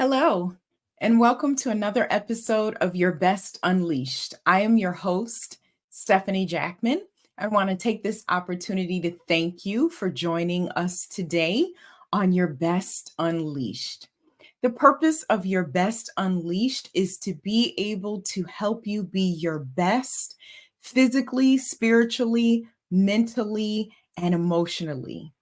Hello, and welcome to another episode of Your Best Unleashed. I am your host, Stephanie Jackman. I want to take this opportunity to thank you for joining us today on Your Best Unleashed. The purpose of Your Best Unleashed is to be able to help you be your best physically, spiritually, mentally, and emotionally.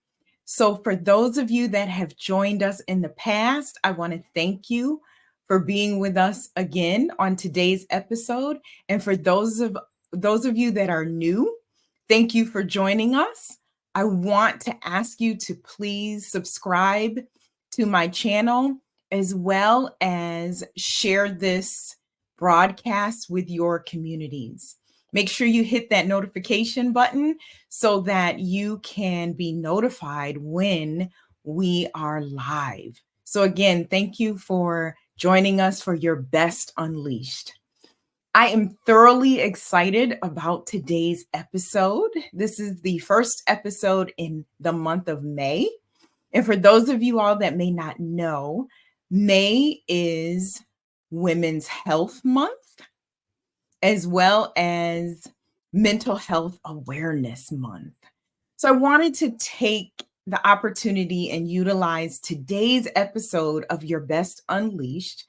So, for those of you that have joined us in the past, I want to thank you for being with us again on today's episode. And for those of you that are new, thank you for joining us. I want to ask you to please subscribe to my channel as well as share this broadcast with your communities. Make sure you hit that notification button so that you can be notified when we are live. So, again, thank you for joining us for Your Best Unleashed. I am thoroughly excited about today's episode. This is the first episode in the month of May. And for those of you all that may not know, May is Women's Health Month, as well as Mental Health Awareness Month. So I wanted to take the opportunity and utilize today's episode of Your Best Unleashed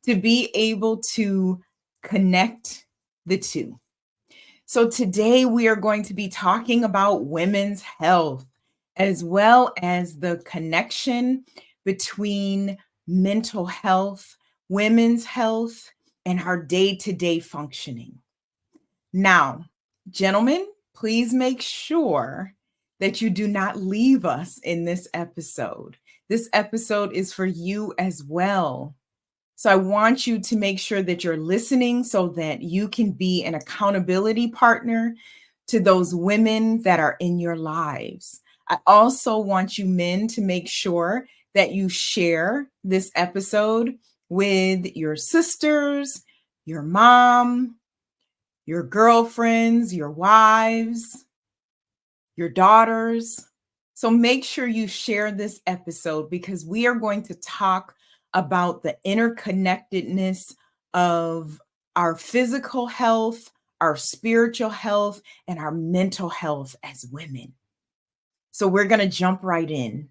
to be able to connect the two. So today we are going to be talking about women's health, as well as the connection between mental health, women's health, and our day-to-day functioning. Now, gentlemen, please make sure that you do not leave us in this episode. This episode is for you as well. So I want you to make sure that you're listening so that you can be an accountability partner to those women that are in your lives. I also want you men to make sure that you share this episode with your sisters, your mom, your girlfriends, your wives, your daughters. So make sure you share this episode because we are going to talk about the interconnectedness of our physical health, our spiritual health, and our mental health as women. So we're going to jump right in.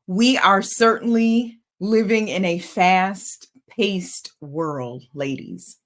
We are certainly living in a fast-paced world, ladies.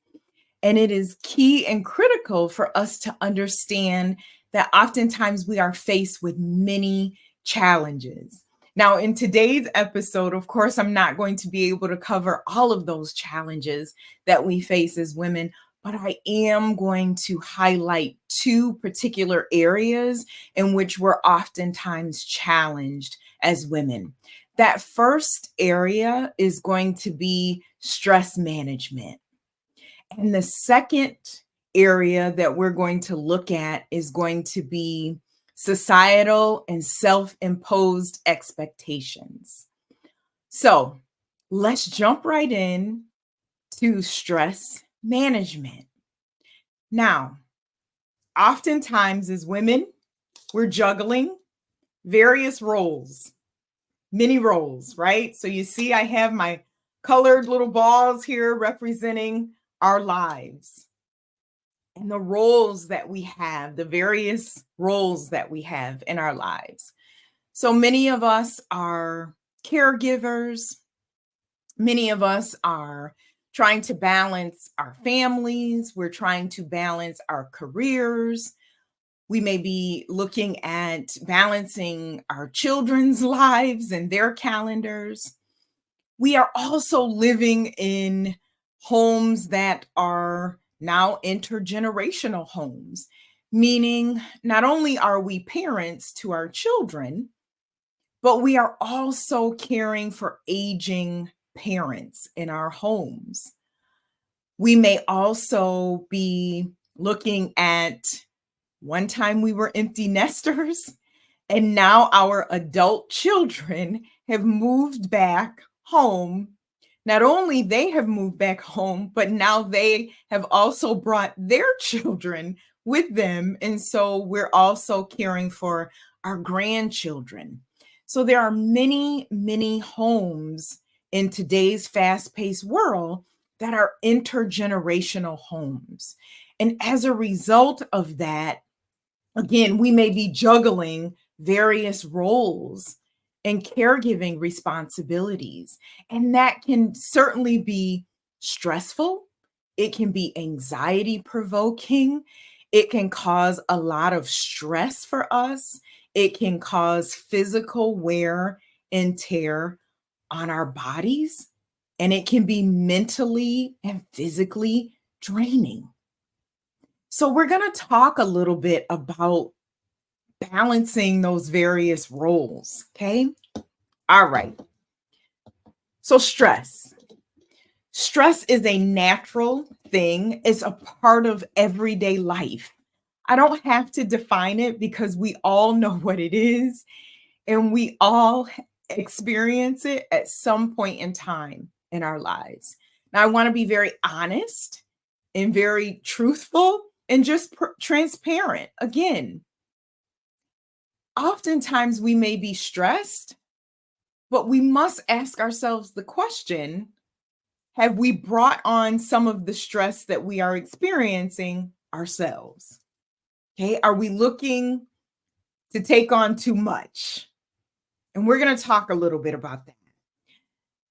And it is key and critical for us to understand that oftentimes we are faced with many challenges. Now, in today's episode, of course, I'm not going to be able to cover all of those challenges that we face as women, but I am going to highlight two particular areas in which we're oftentimes challenged as women. That first area is going to be stress management. And the second area that we're going to look at is going to be societal and self-imposed expectations. So let's jump right in to stress management. Now, oftentimes as women, we're juggling various roles, many roles, right? So you see, I have my colored little balls here representing our lives and the roles that we have, the various roles that we have in our lives. So many of us are caregivers. Many of us are trying to balance our families. We're trying to balance our careers. We may be looking at balancing our children's lives and their calendars. We are also living in homes that are now intergenerational homes, meaning not only are we parents to our children, but we are also caring for aging parents in our homes. We may also be looking at one time we were empty nesters, and now our adult children have moved back home. Not only they have moved back home, but now they have also brought their children with them. And so we're also caring for our grandchildren. So there are many, many homes in today's fast-paced world that are intergenerational homes. And as a result of that, again, we may be juggling various roles and caregiving responsibilities. And that can certainly be stressful. It can be anxiety provoking. It can cause a lot of stress for us. It can cause physical wear and tear on our bodies. And it can be mentally and physically draining. So, we're going to talk a little bit about balancing those various roles. Okay. All right. So, stress. Stress is a natural thing, it's a part of everyday life. I don't have to define it because we all know what it is and we all experience it at some point in time in our lives. Now, I want to be very honest and very truthful and just transparent. Again, oftentimes we may be stressed, but we must ask ourselves the question, have we brought on some of the stress that we are experiencing ourselves? Okay, are we looking to take on too much? And we're going to talk a little bit about that.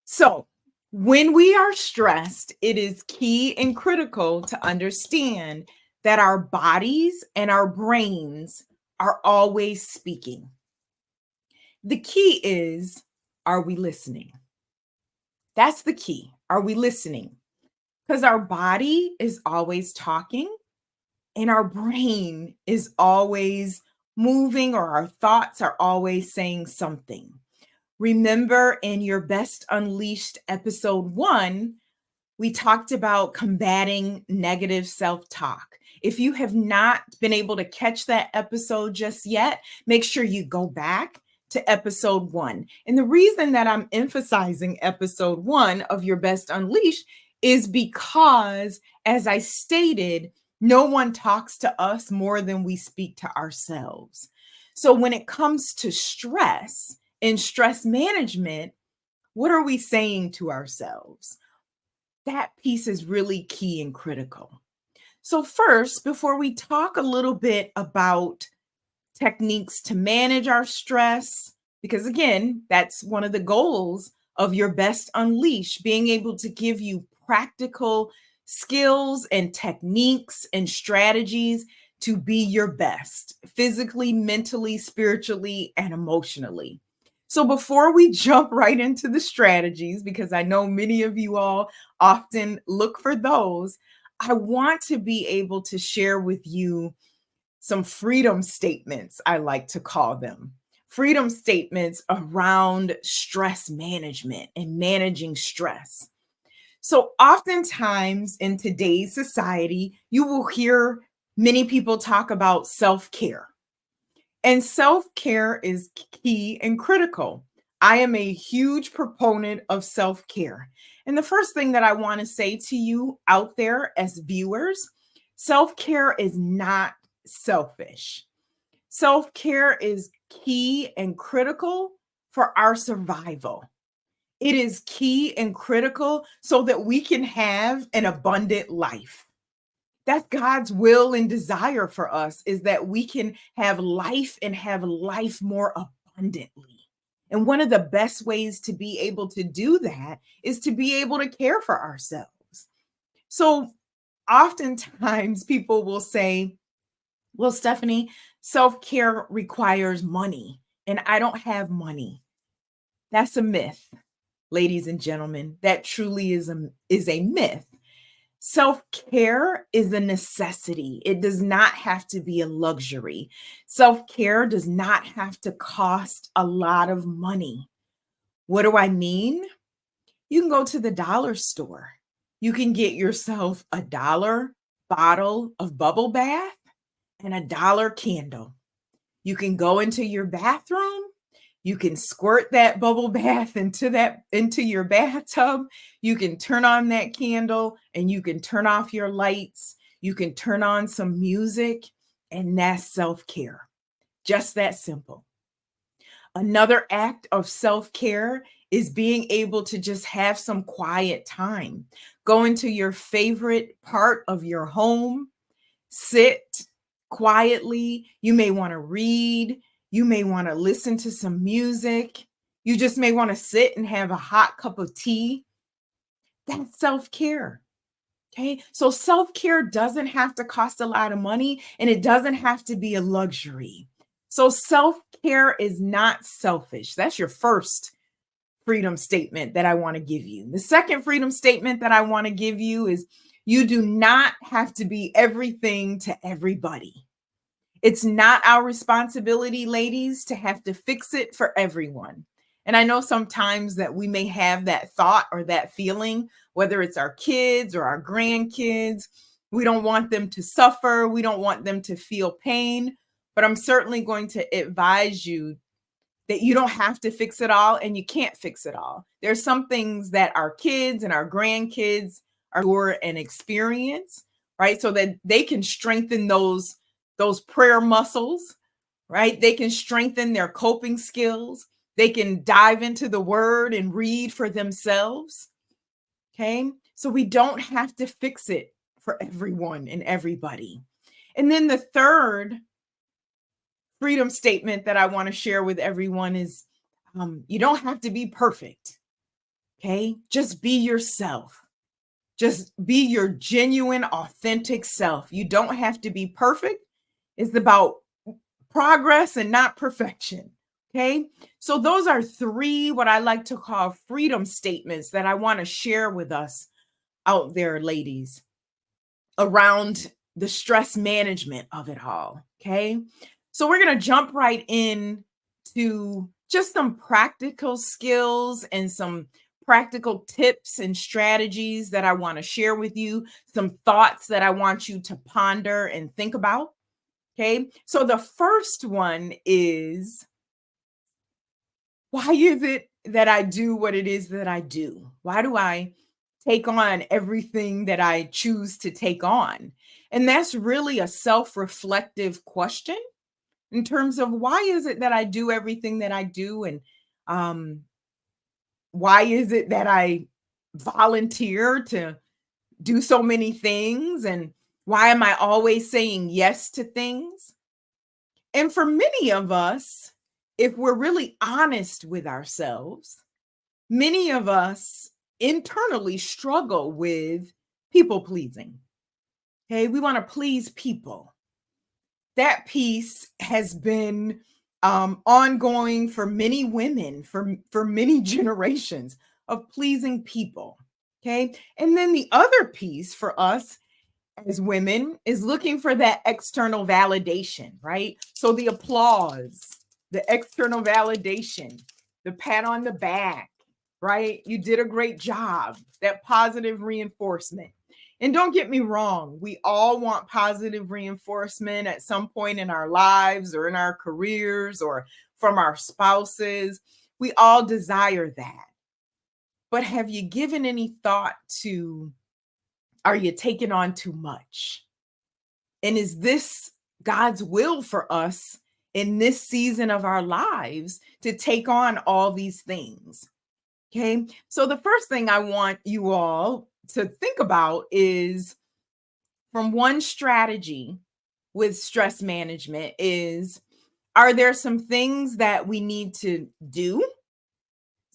So, when we are stressed, it is key and critical to understand that our bodies and our brains are always speaking. The key is, are we listening? That's the key. Are we listening? Because our body is always talking and our brain is always moving, or our thoughts are always saying something. Remember in your Best Unleashed episode 1, we talked about combating negative self-talk. If you have not been able to catch that episode just yet, make sure you go back to episode 1. And the reason that I'm emphasizing episode 1 of your Best Unleashed is because, as I stated, no one talks to us more than we speak to ourselves. So when it comes to stress and stress management, what are we saying to ourselves? That piece is really key and critical. So first, before we talk a little bit about techniques to manage our stress, because again, that's one of the goals of your Best Unleash, being able to give you practical skills and techniques and strategies to be your best physically, mentally, spiritually, and emotionally. So before we jump right into the strategies, because I know many of you all often look for those, I want to be able to share with you some freedom statements, I like to call them. Freedom statements around stress management and managing stress. So, oftentimes in today's society, you will hear many people talk about self care. And self care is key and critical. I am a huge proponent of self care. And the first thing that I want to say to you out there as viewers, self care is not selfish. Self care is key and critical for our survival. It is key and critical so that we can have an abundant life. That's God's will and desire for us, is that we can have life and have life more abundantly. And one of the best ways to be able to do that is to be able to care for ourselves. So oftentimes people will say, well, Stephanie, self-care requires money, and I don't have money. That's a myth, ladies and gentlemen. That truly is a myth. Self-care is a necessity. It does not have to be a luxury. Self-care does not have to cost a lot of money. What do I mean? You can go to the dollar store. You can get yourself a $1 bottle of bubble bath and a $1 candle. You can go into your bathroom. You can squirt that bubble bath into your bathtub. You can turn on that candle and you can turn off your lights. You can turn on some music, and that's self-care. Just that simple. Another act of self-care is being able to just have some quiet time. Go into your favorite part of your home, sit quietly. You may want to read. You may want to listen to some music. You just may want to sit and have a hot cup of tea. That's self care. Okay. So self care doesn't have to cost a lot of money and it doesn't have to be a luxury. So self care is not selfish. That's your first freedom statement that I want to give you. The second freedom statement that I want to give you is you do not have to be everything to everybody. It's not our responsibility, ladies, to have to fix it for everyone. And I know sometimes that we may have that thought or that feeling, whether it's our kids or our grandkids. We don't want them to suffer. We don't want them to feel pain. But I'm certainly going to advise you that you don't have to fix it all and you can't fix it all. There's some things that our kids and our grandkids are an experience, right? So that they can strengthen those prayer muscles, right? They can strengthen their coping skills. They can dive into the word and read for themselves. Okay. So we don't have to fix it for everyone and everybody. And then the third freedom statement that I want to share with everyone is you don't have to be perfect. Okay. Just be yourself. Just be your genuine, authentic self. You don't have to be perfect. It's about progress and not perfection. Okay. So those are three, what I like to call freedom statements that I want to share with us out there, ladies, around the stress management of it all. Okay. So we're going to jump right in to just some practical skills and some practical tips and strategies that I want to share with you, some thoughts that I want you to ponder and think about. Okay. So the first one is, why is it that I do what it is that I do? Why do I take on everything that I choose to take on? And that's really a self-reflective question in terms of why is it that I do everything that I do? And um, why is it that I volunteer to do so many things? And why am I always saying yes to things? And for many of us, if we're really honest with ourselves, many of us internally struggle with people pleasing. Okay, we want to please people. That piece has been ongoing for many women for many generations of pleasing people. Okay, and then the other piece for us as women is looking for that external validation, right? So the applause, the external validation, the pat on the back, right? You did a great job, that positive reinforcement. And don't get me wrong, we all want positive reinforcement at some point in our lives or in our careers or from our spouses. We all desire that. But have you given any thought to, are you taking on too much? And is this God's will for us in this season of our lives to take on all these things? Okay. So the first thing I want you all to think about is, from one strategy with stress management is, are there some things that we need to do?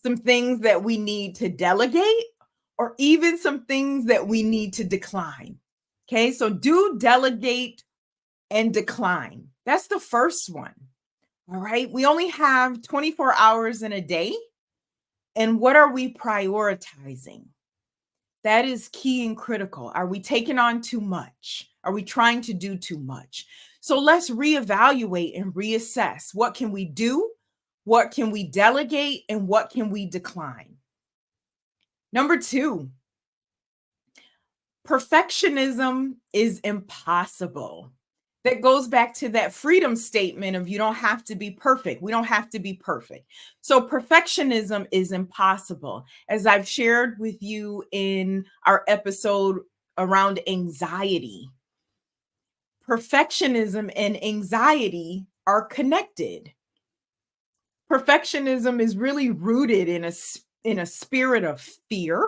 Some things that we need to delegate? Or even some things that we need to decline? Okay. So do, delegate, and decline. That's the first one. All right. We only have 24 hours in a day. And what are we prioritizing? That is key and critical. Are we taking on too much? Are we trying to do too much? So let's reevaluate and reassess. What can we do? What can we delegate? And what can we decline? Number two, perfectionism is impossible. That goes back to that freedom statement of, you don't have to be perfect. We don't have to be perfect. So perfectionism is impossible. As I've shared with you in our episode around anxiety, perfectionism and anxiety are connected. Perfectionism is really rooted in a spirit of fear,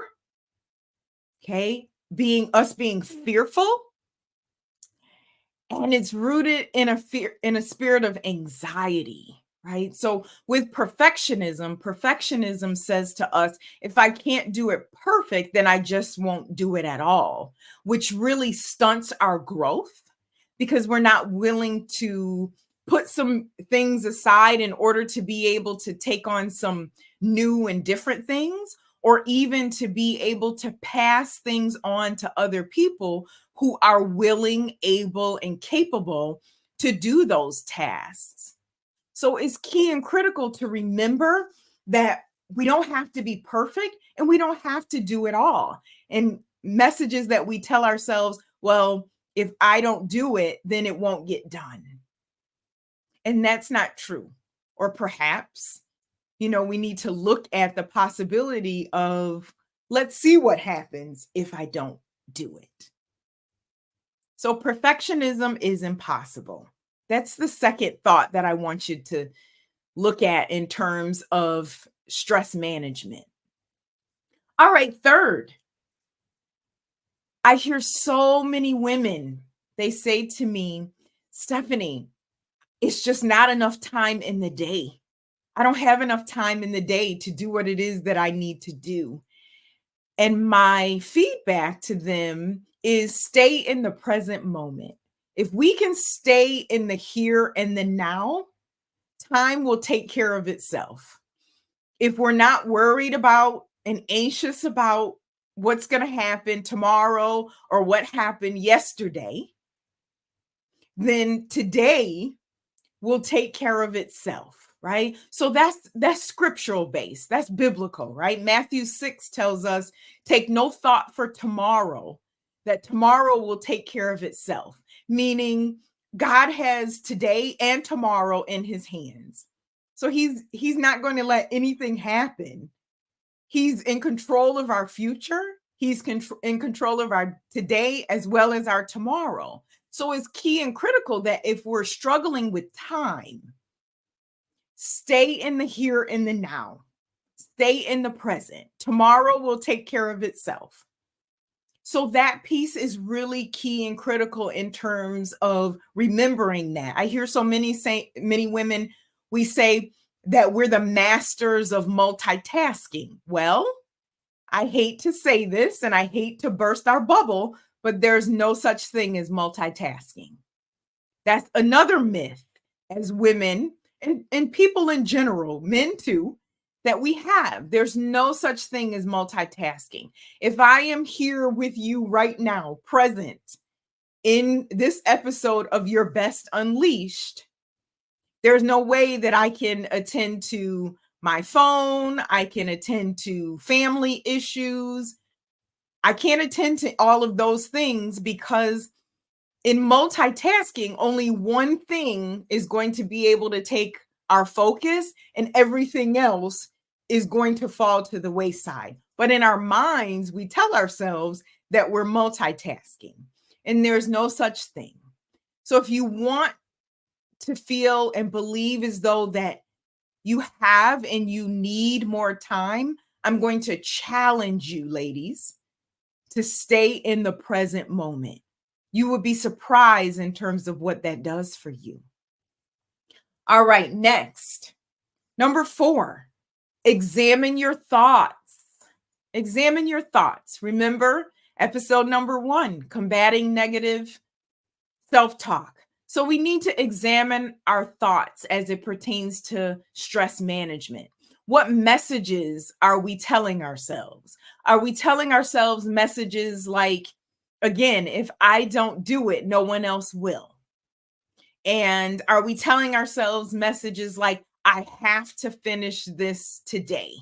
okay? Being fearful, and it's rooted in a spirit of anxiety, right? So with perfectionism says to us, if I can't do it perfect, then I just won't do it at all, which really stunts our growth because we're not willing to put some things aside in order to be able to take on some new and different things, or even to be able to pass things on to other people who are willing, able, and capable to do those tasks. So it's key and critical to remember that we don't have to be perfect and we don't have to do it all. And messages that we tell ourselves, well, if I don't do it, then it won't get done. And that's not true. Or perhaps, we need to look at the possibility of, let's see what happens if I don't do it. So perfectionism is impossible. That's the second thought that I want you to look at in terms of stress management. All right, third, I hear so many women, they say to me, Stephanie, it's just not enough time in the day. I don't have enough time in the day to do what it is that I need to do. And my feedback to them is stay in the present moment. If we can stay in the here and the now, time will take care of itself. If we're not worried about and anxious about what's going to happen tomorrow or what happened yesterday, then today will take care of itself, right? So that's scriptural based. That's biblical, right? Matthew 6 tells us, take no thought for tomorrow, that tomorrow will take care of itself, meaning God has today and tomorrow in his hands. So he's not going to let anything happen. He's in control of our future. He's in control of our today as well as our tomorrow. So it's key and critical that if we're struggling with time, stay in the here and the now. Stay in the present. Tomorrow will take care of itself. So that piece is really key and critical in terms of remembering that. I hear so many women, we say that we're the masters of multitasking. Well, I hate to say this and I hate to burst our bubble, but there's no such thing as multitasking. That's another myth as women and people in general, men too, that we have. There's no such thing as multitasking. If I am here with you right now, present in this episode of Your Best Unleashed, there's no way that I can attend to my phone. I can attend to family issues. I can't attend to all of those things because in multitasking, only one thing is going to be able to take our focus and everything else is going to fall to the wayside. But in our minds, we tell ourselves that we're multitasking and there's no such thing. So if you want to feel and believe as though that you have and you need more time, I'm going to challenge you, ladies, to stay in the present moment. You would be surprised in terms of what that does for you. All right, next. Number 4, examine your thoughts. Examine your thoughts. Remember episode number 1, combating negative self-talk. So we need to examine our thoughts as it pertains to stress management. What messages are we telling ourselves? Are we telling ourselves messages like, again, if I don't do it, no one else will? And are we telling ourselves messages like, I have to finish this today?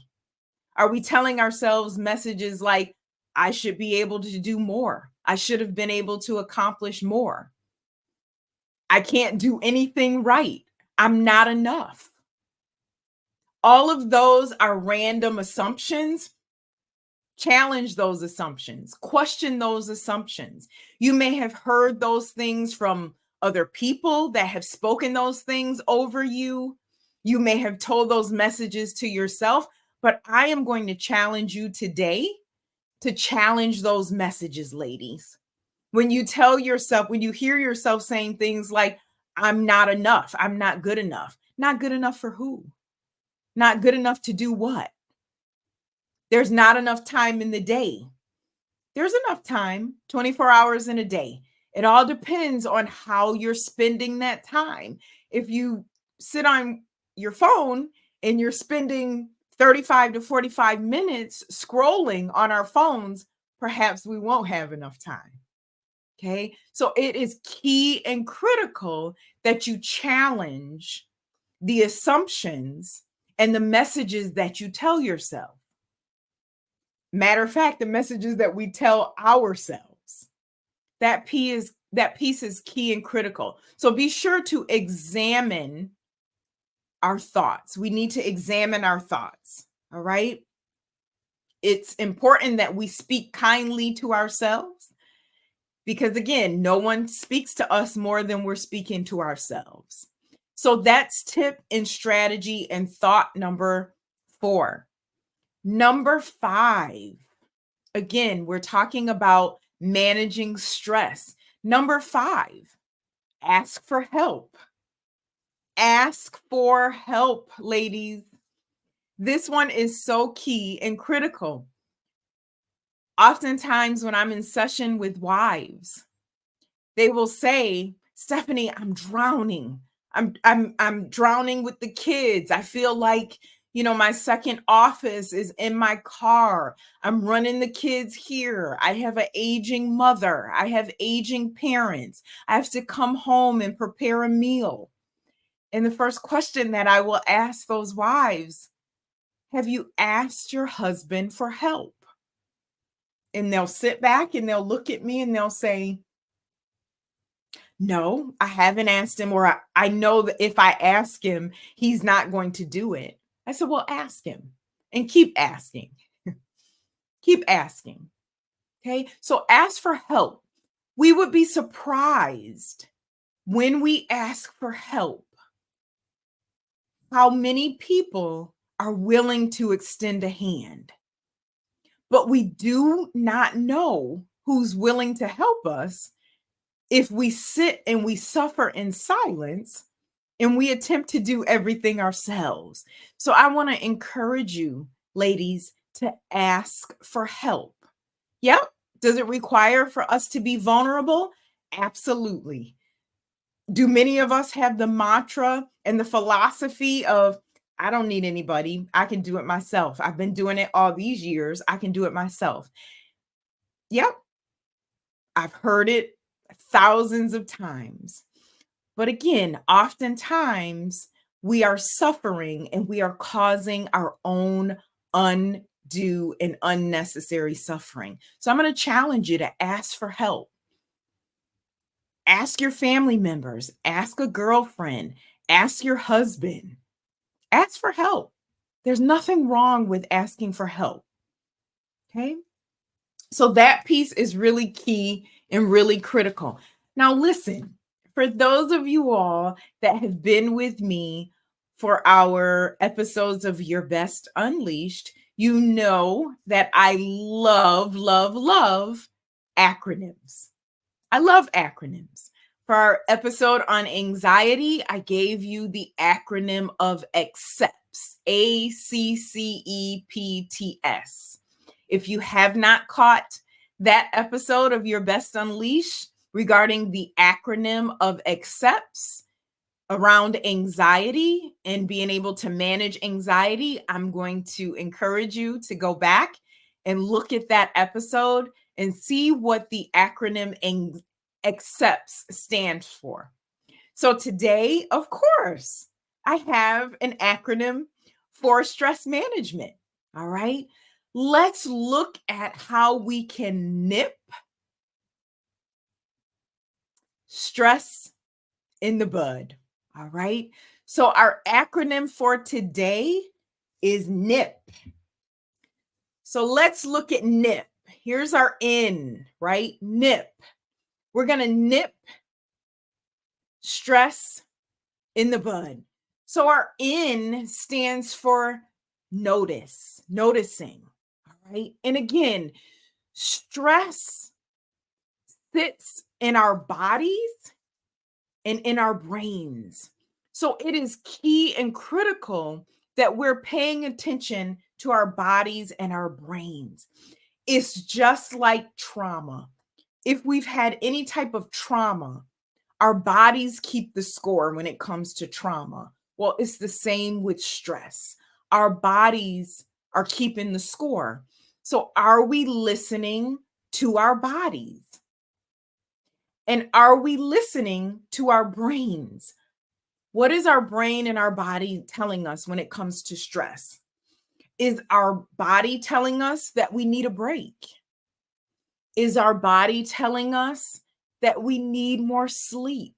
Are we telling ourselves messages like, I should be able to do more? I should have been able to accomplish more. I can't do anything right. I'm not enough. All of those are random assumptions. Challenge those assumptions. Question those assumptions. You may have heard those things from other people that have spoken those things over you. You may have told those messages to yourself, but I am going to challenge you today to challenge those messages, ladies. When you tell yourself, when you hear yourself saying things like, I'm not enough, I'm not good enough. Not good enough for who? Not good enough to do what? There's not enough time in the day. There's enough time, 24 hours in a day. It all depends on how you're spending that time. If you sit on your phone and you're spending 35 to 45 minutes scrolling on our phones, perhaps we won't have enough time. Okay. So it is key and critical that you challenge the assumptions and the messages that you tell yourself. Matter of fact, the messages that we tell ourselves. That piece is key and critical. So be sure to examine our thoughts. We need to examine our thoughts. All right. It's important that we speak kindly to ourselves because, again, no one speaks to us more than we're speaking to ourselves. So that's tip and strategy and thought number 4. Number 5, again, we're talking about managing stress. Number 5, ask for help. Ask for help, ladies. This one is so key and critical. Oftentimes when I'm in session with wives, they will say, Stephanie, I'm drowning. I'm drowning with the kids. I feel like, my second office is in my car. I'm running the kids here. I have an aging mother. I have aging parents. I have to come home and prepare a meal. And the first question that I will ask those wives, have you asked your husband for help? And they'll sit back and they'll look at me and they'll say, no, I haven't asked him, or I know that if I ask him, he's not going to do it. I said, well, ask him and keep asking. Keep asking. Okay. So ask for help. We would be surprised when we ask for help how many people are willing to extend a hand. But we do not know who's willing to help us if we sit and we suffer in silence and we attempt to do everything ourselves. So I want to encourage you, ladies, to ask for help. Yep. Does it require for us to be vulnerable? Absolutely. Do many of us have the mantra and the philosophy of, I don't need anybody. I can do it myself. I've been doing it all these years. I can do it myself. Yep. I've heard it thousands of times. But again, oftentimes we are suffering and we are causing our own undue and unnecessary suffering. So I'm going to challenge you to ask for help. Ask your family members, ask a girlfriend, ask your husband, ask for help. There's nothing wrong with asking for help. Okay. So that piece is really key and really critical. Now, listen, for those of you all that have been with me for our episodes of Your Best Unleashed, you know that I love, love, love acronyms. I love acronyms. For our episode on anxiety, I gave you the acronym of ACCEPTS, ACCEPTS. If you have not caught that episode of Your Best Unleashed regarding the acronym of ACCEPTS around anxiety and being able to manage anxiety, I'm going to encourage you to go back and look at that episode and see what the acronym ACCEPTS stands for. So today, of course, I have an acronym for stress management. All right. Let's look at how we can nip stress in the bud. All right. So our acronym for today is NIP. So let's look at NIP. Here's our N, right? NIP. We're going to nip stress in the bud. So our N stands for noticing. All right. And again, stress sits in our bodies and in our brains. So it is key and critical that we're paying attention to our bodies and our brains. It's just like trauma. If we've had any type of trauma, our bodies keep the score when it comes to trauma. Well, it's the same with stress. Our bodies are keeping the score. So, are we listening to our bodies? And are we listening to our brains? What is our brain and our body telling us when it comes to stress? Is our body telling us that we need a break? Is our body telling us that we need more sleep?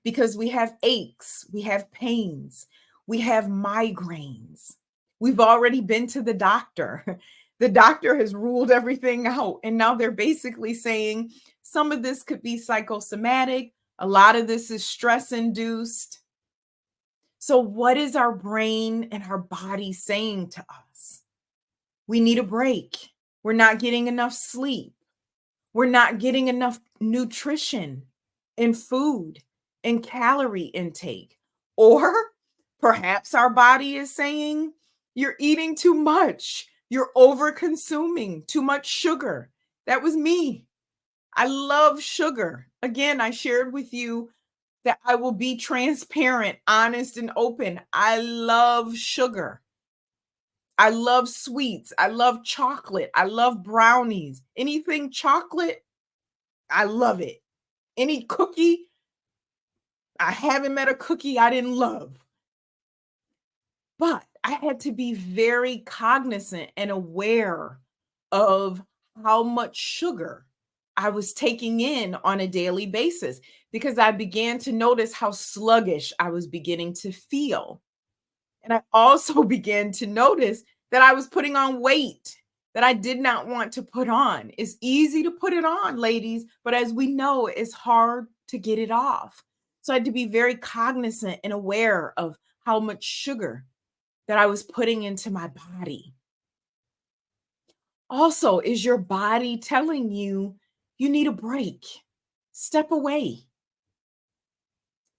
Because we have aches, we have pains, we have migraines. We've already been to the doctor. The doctor has ruled everything out. And now they're basically saying some of this could be psychosomatic, a lot of this is stress induced. So, what is our brain and our body saying to us? We need a break. We're not getting enough sleep. We're not getting enough nutrition and food and calorie intake. Or perhaps our body is saying, you're eating too much. You're over consuming too much sugar. That was me. I love sugar. Again, I shared with you that I will be transparent, honest, and open. I love sugar. I love sweets. I love chocolate. I love brownies. Anything chocolate, I love it. Any cookie, I haven't met a cookie I didn't love. But I had to be very cognizant and aware of how much sugar I was taking in on a daily basis because I began to notice how sluggish I was beginning to feel. And I also began to notice that I was putting on weight that I did not want to put on. It's easy to put it on, ladies, but as we know, it's hard to get it off. So I had to be very cognizant and aware of how much sugar that I was putting into my body. Also, is your body telling you you need a break? Step away.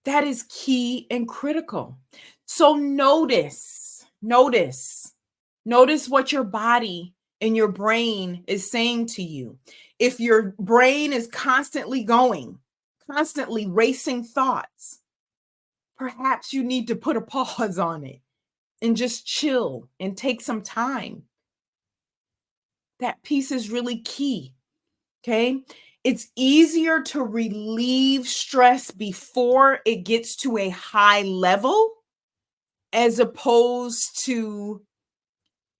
That is key and critical. So notice what your body and your brain is saying to you. If your brain is constantly going, constantly racing thoughts, perhaps you need to put a pause on it and just chill and take some time. That piece is really key. Okay. It's easier to relieve stress before it gets to a high level as opposed to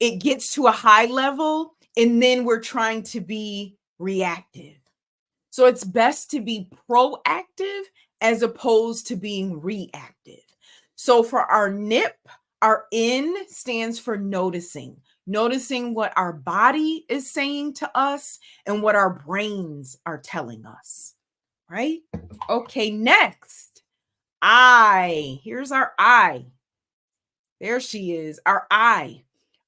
it gets to a high level and then we're trying to be reactive. So it's best to be proactive as opposed to being reactive. So for our NIP, our N stands for noticing. Noticing what our body is saying to us and what our brains are telling us, right? Okay, next, I. Here's our I. There she is, our I.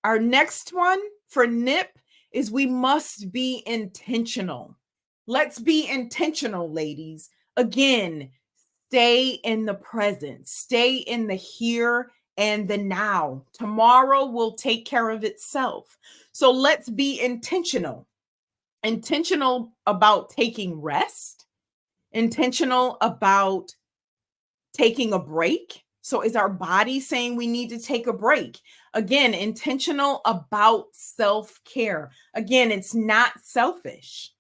Our next one for NIP is we must be intentional. Let's be intentional, ladies. Again, stay in the present, stay in the here and the now. Tomorrow will take care of itself. So let's be intentional. Intentional about taking rest, intentional about taking a break. So is our body saying we need to take a break? Again, intentional about self-care. Again, it's not selfish.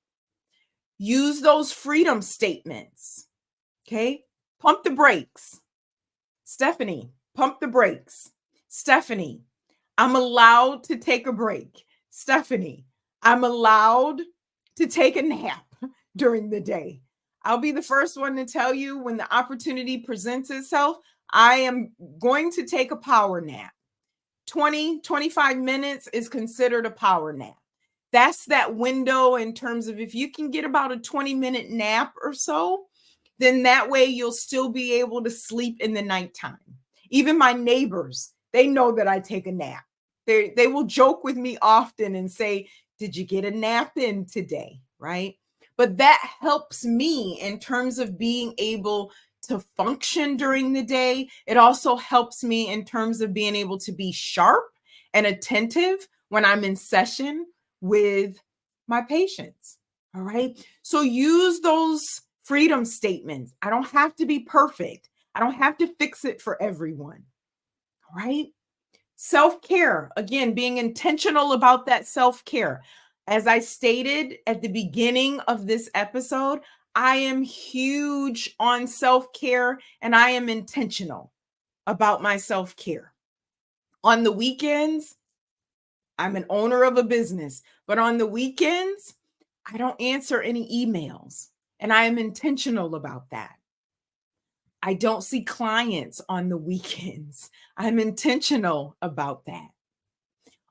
Use those freedom statements. Okay. Pump the brakes. Stephanie, pump the brakes. Stephanie, I'm allowed to take a break. Stephanie, I'm allowed to take a nap during the day. I'll be the first one to tell you when the opportunity presents itself, I am going to take a power nap. 25 minutes is considered a power nap. That's that window in terms of if you can get about a 20-minute nap or so, then that way you'll still be able to sleep in the nighttime. Even my neighbors, they know that I take a nap. They will joke with me often and say, "Did you get a nap in today?" Right? But that helps me in terms of being able to function during the day. It also helps me in terms of being able to be sharp and attentive when I'm in session with my patients. All right. So use those freedom statements. I don't have to be perfect. I don't have to fix it for everyone. All right. Self-care, again, being intentional about that self-care. As I stated at the beginning of this episode, I am huge on self-care and I am intentional about my self-care. On the weekends, I'm an owner of a business, but on the weekends, I don't answer any emails, and I am intentional about that. I don't see clients on the weekends. I'm intentional about that.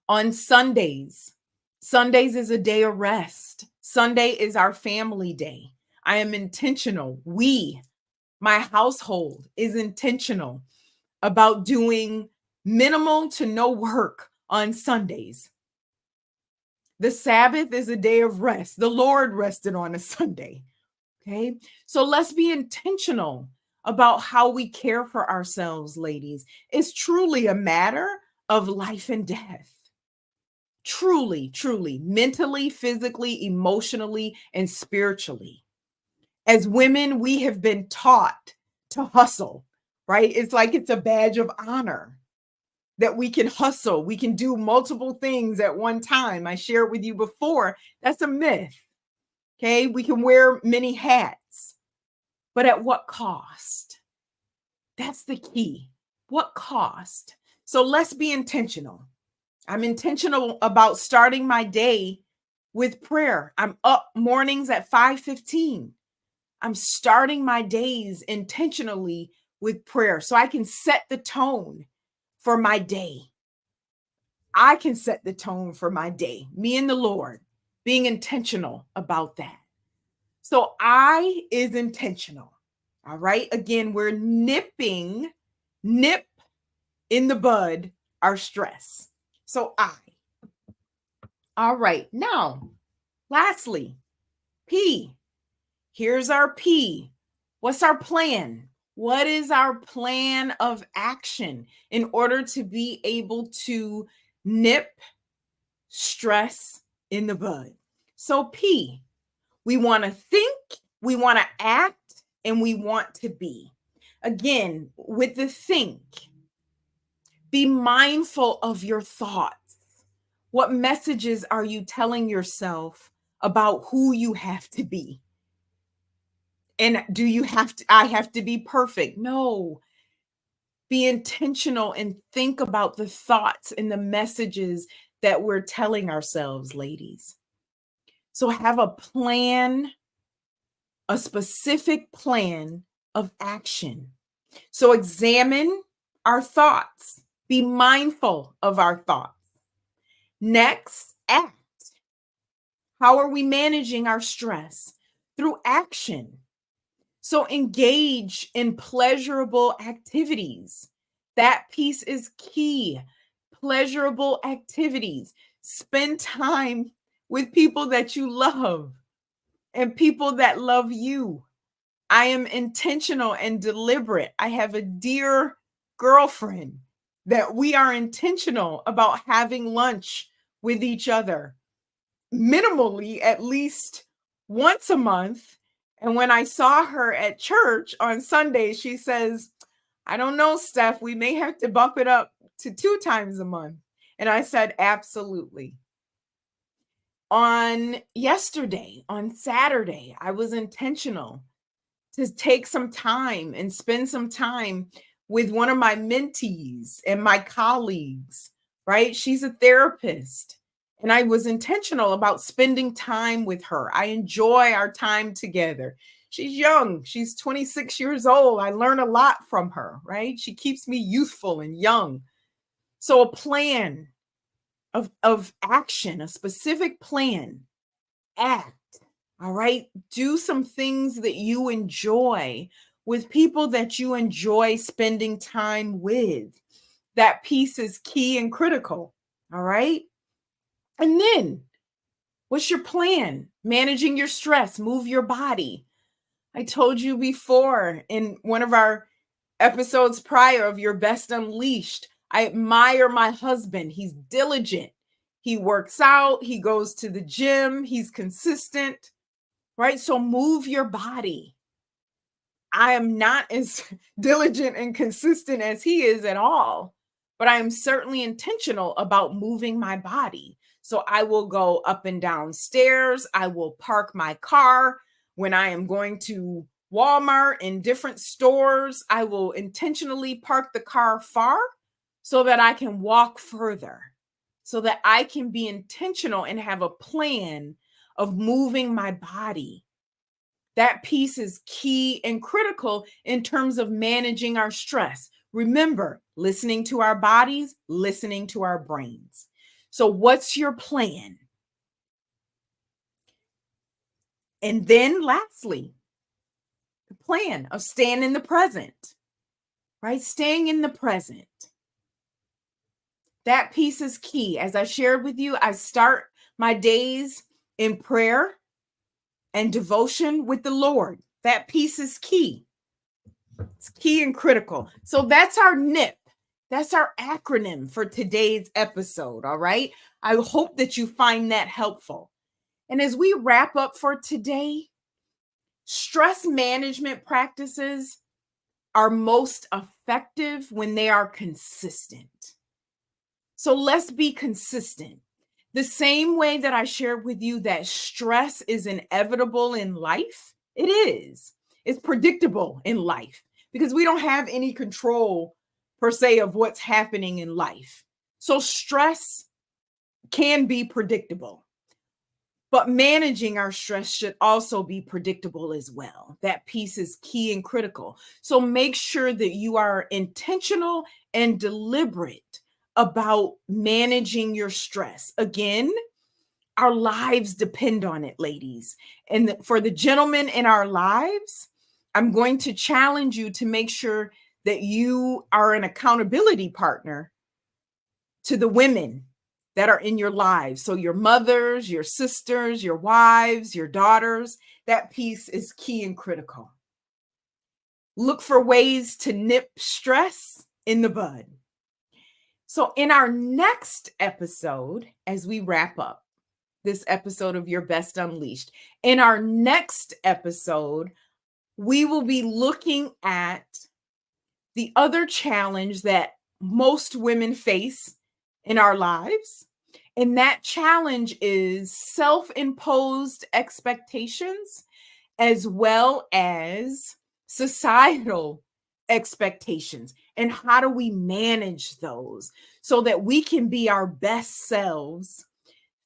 On Sundays, Sundays is a day of rest. Sunday is our family day. I am intentional. My household, is intentional about doing minimal to no work on Sundays. The Sabbath is a day of rest. The Lord rested on a Sunday. Okay. So let's be intentional about how we care for ourselves, ladies. It's truly a matter of life and death. Truly, truly, mentally, physically, emotionally, and spiritually. As women, we have been taught to hustle, right? It's like it's a badge of honor that we can hustle. We can do multiple things at one time. I shared with you before, that's a myth. Okay. We can wear many hats, but at what cost? That's the key. What cost? So let's be intentional. I'm intentional about starting my day with prayer. I'm up mornings at 5:15. I'm starting my days intentionally with prayer so I can set the tone for my day. I can set the tone for my day, me and the Lord, being intentional about that. So I is intentional. All right. Again, we're nip in the bud our stress. So I. All right. Now, lastly, P. Here's our P. What's our plan? What is our plan of action in order to be able to nip stress in the bud? So, P, we want to think, we want to act, and we want to be. Again, with the think, be mindful of your thoughts. What messages are you telling yourself about who you have to be? And do you have to, I have to be perfect? No. Be intentional and think about the thoughts and the messages that we're telling ourselves, ladies. So have a plan, a specific plan of action. So examine our thoughts. Be mindful of our thoughts. Next, act. How are we managing our stress? Through action. So engage in pleasurable activities. That piece is key. Pleasurable activities. Spend time with people that you love and people that love you. I am intentional and deliberate. I have a dear girlfriend that we are intentional about having lunch with each other, minimally at least once a month. And when I saw her at church on Sunday, she says, "I don't know, Steph, we may have to bump it up to 2 times a month." And I said, absolutely. On Saturday, I was intentional to take some time and spend some time with one of my mentees and my colleagues, right? She's a therapist. And I was intentional about spending time with her. I enjoy our time together. She's young. She's 26 years old. I learn a lot from her, right? She keeps me youthful and young. So a plan of action, a specific plan, act. All right. Do some things that you enjoy with people that you enjoy spending time with. That piece is key and critical. All right. And then what's your plan? Managing your stress, move your body. I told you before in one of our episodes prior of Your Best Unleashed, I admire my husband. He's diligent. He works out, he goes to the gym, he's consistent, right? So move your body. I am not as diligent and consistent as he is at all, but I am certainly intentional about moving my body. So I will go up and down stairs. I will park my car when I am going to Walmart and different stores. I will intentionally park the car far so that I can walk further, so that I can be intentional and have a plan of moving my body. That piece is key and critical in terms of managing our stress. Remember, listening to our bodies, listening to our brains. So, what's your plan? And then, lastly, the plan of staying in the present, right? Staying in the present. That piece is key. As I shared with you, I start my days in prayer and devotion with the Lord. That piece is key. It's key and critical. So that's our NIP. That's our acronym for today's episode. All right. I hope that you find that helpful. And as we wrap up for today, stress management practices are most effective when they are consistent. So let's be consistent. The same way that I shared with you that stress is inevitable in life, it is. It's predictable in life because we don't have any control per se of what's happening in life. So stress can be predictable, but managing our stress should also be predictable as well. That piece is key and critical. So make sure that you are intentional and deliberate about managing your stress. Again, our lives depend on it, ladies. And for the gentlemen in our lives, I'm going to challenge you to make sure that you are an accountability partner to the women that are in your lives. So your mothers, your sisters, your wives, your daughters, that piece is key and critical. Look for ways to nip stress in the bud. So in our next episode, as we wrap up this episode of Your Best Unleashed, in our next episode, we will be looking at the other challenge that most women face in our lives. And that challenge is self-imposed expectations as well as societal expectations. And how do we manage those so that we can be our best selves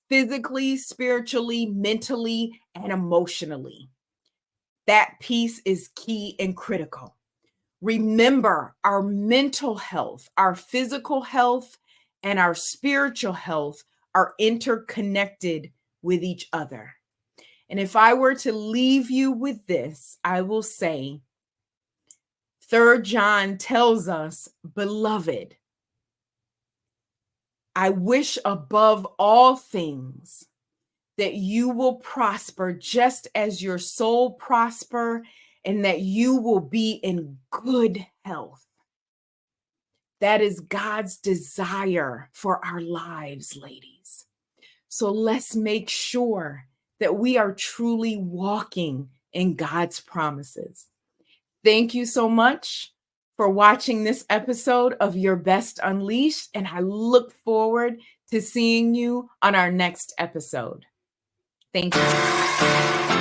physically, spiritually, mentally, and emotionally? That piece is key and critical. Remember, our mental health, our physical health, and our spiritual health are interconnected with each other. And if I were to leave you with this, I will say, 3 John tells us, beloved, I wish above all things that you will prosper just as your soul prosper, and that you will be in good health. That is God's desire for our lives, ladies. So let's make sure that we are truly walking in God's promises. Thank you so much for watching this episode of Your Best Unleashed, and I look forward to seeing you on our next episode. Thank you.